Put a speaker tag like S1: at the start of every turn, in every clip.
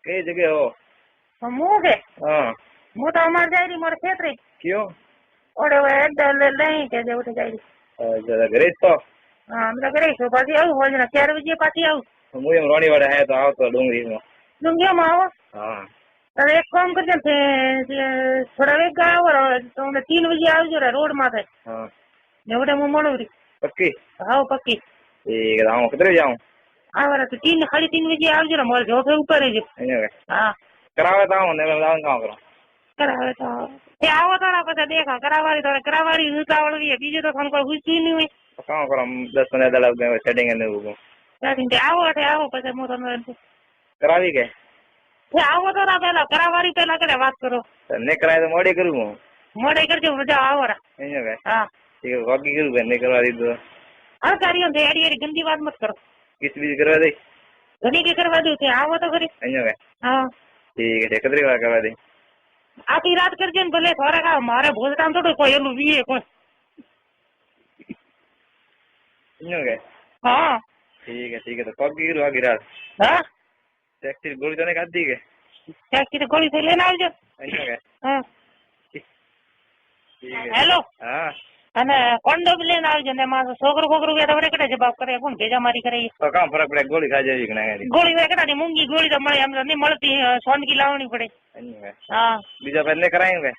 S1: કઈ જગ્યાએ હો?
S2: હું કે
S1: હા
S2: હું તો અમારે જાય રહી મારે ખેતરી
S1: કયો?
S2: ઓડે લઈ કે જેવું જાય રહી
S1: જરા ઘરે જ તો.
S2: હા અમે તો ઘરે છું પાછી આવું હોય ને 4 વાગે પાછી આવું.
S1: હું એમ રોણીવાડે હે તો આવતો ડુંગળીમાં.
S2: ડુંગીમાં આવો
S1: હા
S2: હવે એક કામ કરજો થોડા વેગ આવો તો 3 વાગે આવજો રોડ માથે.
S1: હા
S2: એવડે હું મળું રહી.
S1: પક્કી?
S2: હા પક્કી.
S1: ઠીક है હું कितने जाऊं?
S2: आवारा तो 3 साढ़े 3 बजे आवજો ને મારે જોબ ઉપર જ. હા
S1: કરાવે તો આવું ને લાવન કામ કરો.
S2: કરાવે તો તે આવો તો પછી દેખા કરાવારી ઉતાવળવી બીજું તો ફોન કોઈ પૂછ્યું નહીં હોય.
S1: તો કામ કરો 10-15 દાડા સેટિંગ ને એવું.
S2: ત્યાંથી તે આવો પછી હું તમને
S1: કરાવી કે?
S2: તે આવો તો પેલા કરાવારી પેલા કરે વાત કરો.
S1: ને કરાય તો મોડી કરું હું.
S2: મોડે કરજો મજા આવરા. હા
S1: ठीक है बाकी करूँ करने करवा दी तो
S2: हर कार्यों से यारी गंदी बात मत करो.
S1: किस बीज करवा दे?
S2: घनी के करवा दो थे आओ तो खरी. हाँ
S1: ठीक है कितनी बार करवा दे?
S2: आखी रात कर दिन भले थोड़ा का मारे भोज टाइम थोड़ा कोई एलू भी है कोई. हाँ
S1: ठीक है तो कब की आगे रात?
S2: हाँ
S1: टैक्सी गोली तो नहीं काट दी के?
S2: टैक्सी तो गोली से लेना आवજો. हाँ हेलो
S1: हाँ
S2: અને કોન્ડો બી લઈને આવજો ને મારો છોકરો કે તમારે કેટલા જવાબ કરે કોણ ભેજા મારી કરે
S1: તો કામ ફરક પડે ગોળી ખાઈ જાય કે
S2: ગોળી વે કેટલા મૂંગી ગોળી તો મળે એમ નહીં મળતી સોનકી લાવણી પડે. હા
S1: બીજા પાસે ને કરાયું કે?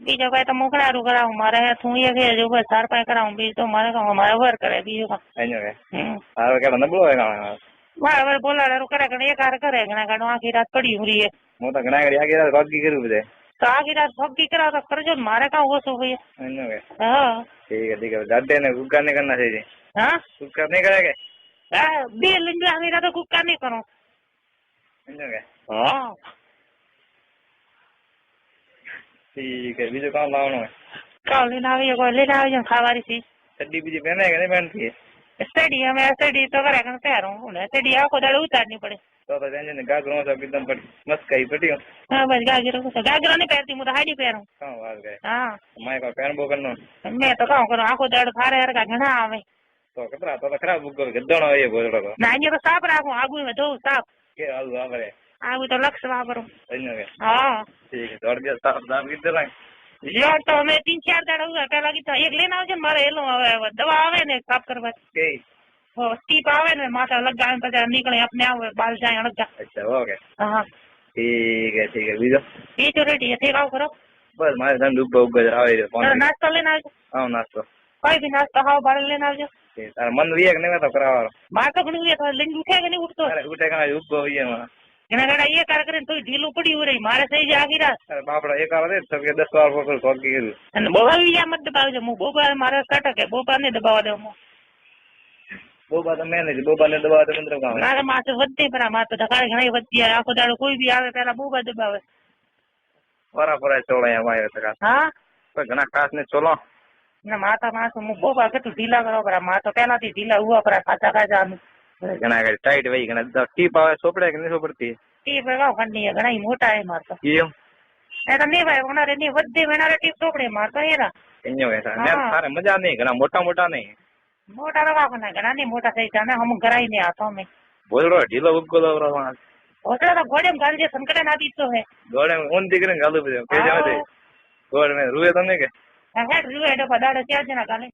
S2: બીજો ભાઈ તો મોકલારું કરાવું મારે હું એ કે જો ભાઈ 4-5 કરાવું બીજું તો મારે કામ મારે વર કરે બીજું કામ.
S1: હવે કે નબળો હોય કામ
S2: બરાબર બોલાડું કરે કે એક હાર કરે ઘણા ઘણું આખી રાત પડી ઉરી
S1: હું તો ઘણા ઘડી આખી રાત ભાગી કર્યું બધે
S2: તો આખી રાત ભક્તિ કરાવ તો કરજો ને મારે કામ ઓછું ભાઈ. हाँ
S1: ठीक है दादे ने कुकर नहीं करना चाहिए.
S2: हाँ
S1: कुकर नहीं करेंगे?
S2: बे लिंजा मेरा तो कुकर नहीं करो. हाँ
S1: ठीक है बीजो काम लावनो है.
S2: काम लेना आविए कोई लेना आविए खावारी सी.
S1: चड्डी बीजी पहने कि नहीं पहनती है?
S2: स्टडी हमें स्टडी तो करे करते हैं उन्हें स्टडी आपको दाड़ उतारनी पड़े.
S1: तो टेंशन गागरों सब एकदम पड़ी मस्त कहीं पड़ी हो.
S2: हाँ बस गागरों नहीं पहनती मुझे हाडी पहनूं.
S1: कहाँ बात गए?
S2: हाँ
S1: मैं को पहन बो करनो.
S2: मैं तो कहूँ करूँ आखो दाड़ खारे हर का घना आवे.
S1: तो कितना तो खराब बुक कर गद्दों ये बोल रहा
S2: ना ये तो साफ रखूँ आगू में दो साफ.
S1: के आलू आवे.
S2: आगू तो लक्ष्य वापरूँ.
S1: हाँ ठीक है दौड़ गया साफ दाम कितने लाए?
S2: यार तो मैं 3-4 दाड़ा हुआ पहला की तो एक लेना आवજો મારે એલો આવે દવા આવે ને સાફ કરવા
S1: के
S2: हो स्टीप आवे ने माथा लगावे પછી નીકળે अपने આવે બાલ જાય અલગ જા.
S1: अच्छा हो गया.
S2: हाँ
S1: ठीक है बीजो
S2: बीजो रेडी है ठीक आओ करो.
S1: बस मारे धन डूब उब आवे रे फोन
S2: नाश्ता लेना आवજો.
S1: हां नाश्तो
S2: कोई भी नाश्ता खाओ बारे लेना आवજો.
S1: तार मन विए ने तो करावा
S2: बार तो घणी विए तो लिंग उठे के नहीं उठतो.
S1: अरे उठे का उब विए में
S2: એના ગડા એ કાર કરીને તો ઢીલું પડી ઉરે મારે થઈ જાય આખી રાત.
S1: અરે બાપડા એક આવા દે તો કે 10 વાર પકડ ભાગી ગયું
S2: અને બોબાવી જા મત દબાવજો હું બોબા મારે કટકે બોબા ને દબાવવા દે હું
S1: બોબા તો મેં નહીં બોબા ને દબાવ તો મંત્ર કામ
S2: મારે માથે વધતી પરા માથે ધકાળ ઘણી વધતી આખો દાડો કોઈ બી આવે પેલા બોબા દબાવે
S1: વરા પરા ચોળાયા વાયો તકા.
S2: હા
S1: કોઈ ઘણા ખાસ ને ચોલો
S2: ના માથા માથું હું બોબા કેટલું ઢીલા કરો પરા માથો પેલાથી ઢીલા ઉભા પરા ખાતા ખાતા
S1: ઘણા ઘડી ટાઈટ વહી ઘણા ટીપ આવે સોપડે કે નહીં સોપડતી
S2: ટીપ ગાવ ખંડી ઘણા મોટા એ મારતો
S1: કેમ
S2: એ તો નહીં ભાઈ વણારે નહીં વધે વણારે ટીપ સોપડે મારતો એરા
S1: એનો એસા ને સારે મજા નહીં ઘણા મોટા મોટા નહીં
S2: મોટા રવા કોના ઘણા નહીં મોટા થઈ જાને હમ ઘરાઈ ને આતો મે
S1: બોલરો ઢીલો ઉગકો લવરા
S2: ઓસડા તો ગોડેમ ગાલજે સંકટે ના દીતો હે
S1: ગોડે ઓન દીકરે ગાલુ બધે કે જાવ દે ગોડ મે રૂએ તો નહીં કે
S2: હેડ રૂએ તો પડાડે ત્યાં જ ના ગાલે